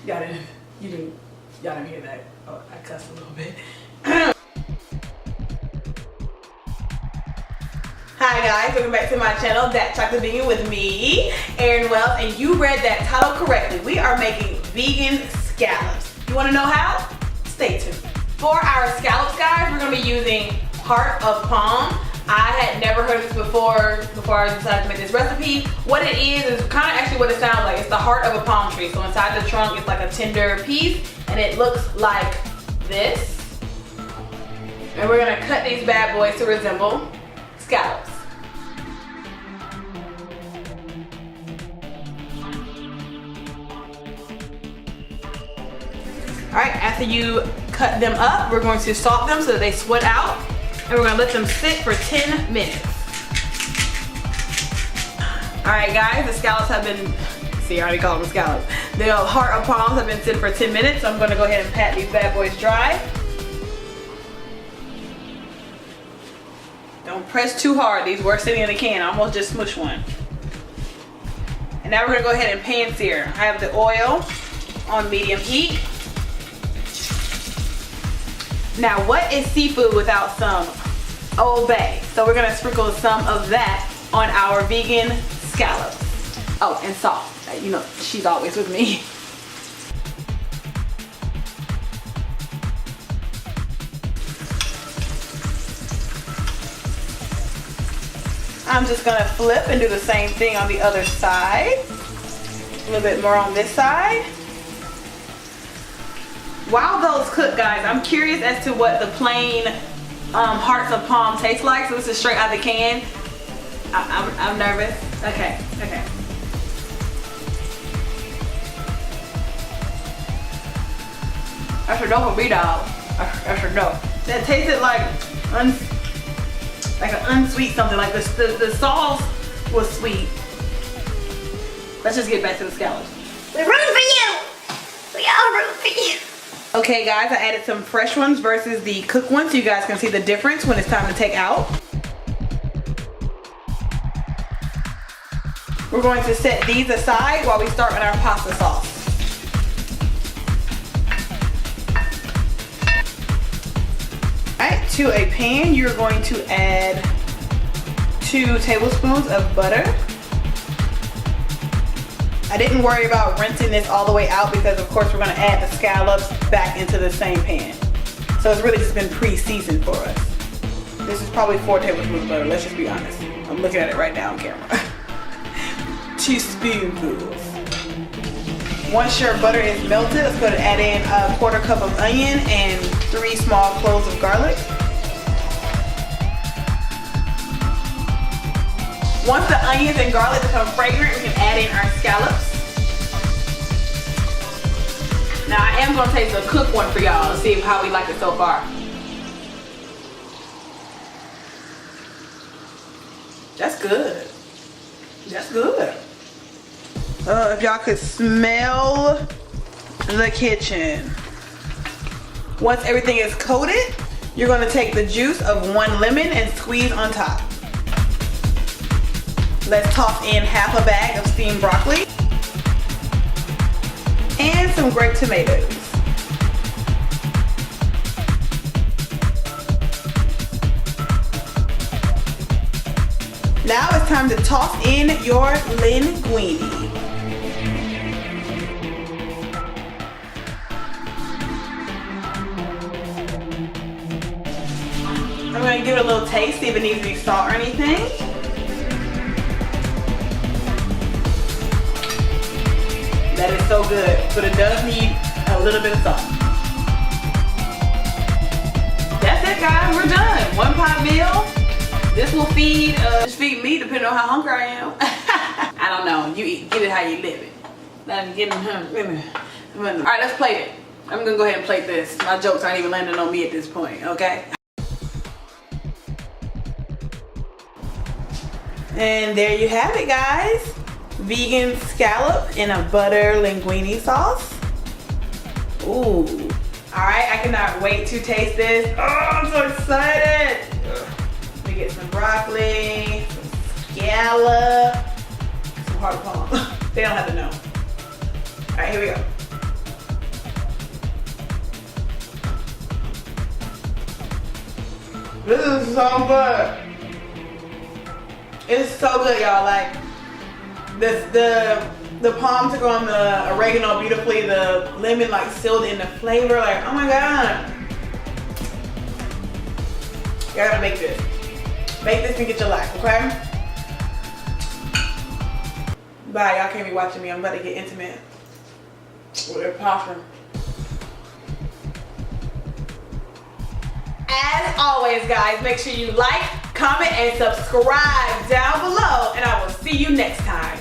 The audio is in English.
Y'all didn't hear that. Oh, I cussed a little bit. Hi guys, welcome back to my channel, That Chocolate Vegan, with me, Erin Wells, and you read that title correctly. We are making vegan scallops. You want to know how? Stay tuned. For our scallops, guys, we're going to be using heart of palm. I had never heard of this before I decided to make this recipe. What it is kind of actually what it sounds like. It's the heart of a palm tree. So inside the trunk, it's like a tender piece, and it looks like this. And we're going to cut these bad boys to resemble scallops. Alright, after you cut them up, we're going to salt them so that they sweat out. And we're going to let them sit for 10 minutes. Alright guys, the scallops have been, see I already called them scallops. The heart of palms have been sitting for 10 minutes, so I'm going to go ahead and pat these bad boys dry. Don't press too hard, these were sitting in the can, I almost just smushed one. And now we're going to go ahead and pan sear. I have the oil on medium heat. Now, what is seafood without some Old Bay? So we're gonna sprinkle some of that on our vegan scallops. Oh, and salt. You know, she's always with me. I'm just gonna flip and do the same thing on the other side. A little bit more on this side. While those cook, guys, I'm curious as to what the plain hearts of palm taste like. So this is straight out of the can. I'm nervous. Okay. I should know for me, dog. I should know. That tasted like an unsweet something. Like the sauce was sweet. Let's just get back to the scallops. We're rooting for you. We all root for you. Okay guys, I added some fresh ones versus the cooked ones so you guys can see the difference when it's time to take out. We're going to set these aside while we start with our pasta sauce. Alright, to a pan you're going to add 2 tablespoons of butter. I didn't worry about rinsing this all the way out because of course we're going to add the scallops back into the same pan. So it's really just been pre-seasoned for us. This is probably 4 tablespoons of butter, let's just be honest. I'm looking at it right now on camera. 2 spoonfuls. Once your butter is melted, let's go ahead and add in a 1/4 cup of onion and 3 small cloves of garlic. Once the onions and garlic become fragrant, we can add in our scallops. Now I am going to taste a cooked one for y'all and see how we like it so far. That's good. That's good. If y'all could smell the kitchen. Once everything is coated, you're going to take the juice of 1 lemon and squeeze on top. Let's toss in half a bag of steamed broccoli and some grape tomatoes. Now it's time to toss in your linguine. I'm going to give it a little taste, see if it needs to be salt or anything. That is so good, but it does need a little bit of salt. That's it guys, we're done. 1 pot meal. This will feed me depending on how hungry I am. I don't know, you eat, get it how you live it. Alright, let's plate it. I'm gonna go ahead and plate this. My jokes aren't even landing on me at this point, okay? And there you have it guys. Vegan scallop in a butter linguine sauce. Ooh. Alright, I cannot wait to taste this. Oh, I'm so excited. Let me get some broccoli, some scallop, some heart of palm. They don't have to know. Alright, here we go. This is so good. It's so good, y'all. Like the palm took on the oregano beautifully. The lemon like sealed in the flavor. Like, oh my god. Y'all gotta make this. Make this and get your life, okay? Bye, y'all can't be watching me. I'm about to get intimate with their posture. As always, guys, make sure you like, comment, and subscribe down below, and I will see you next time.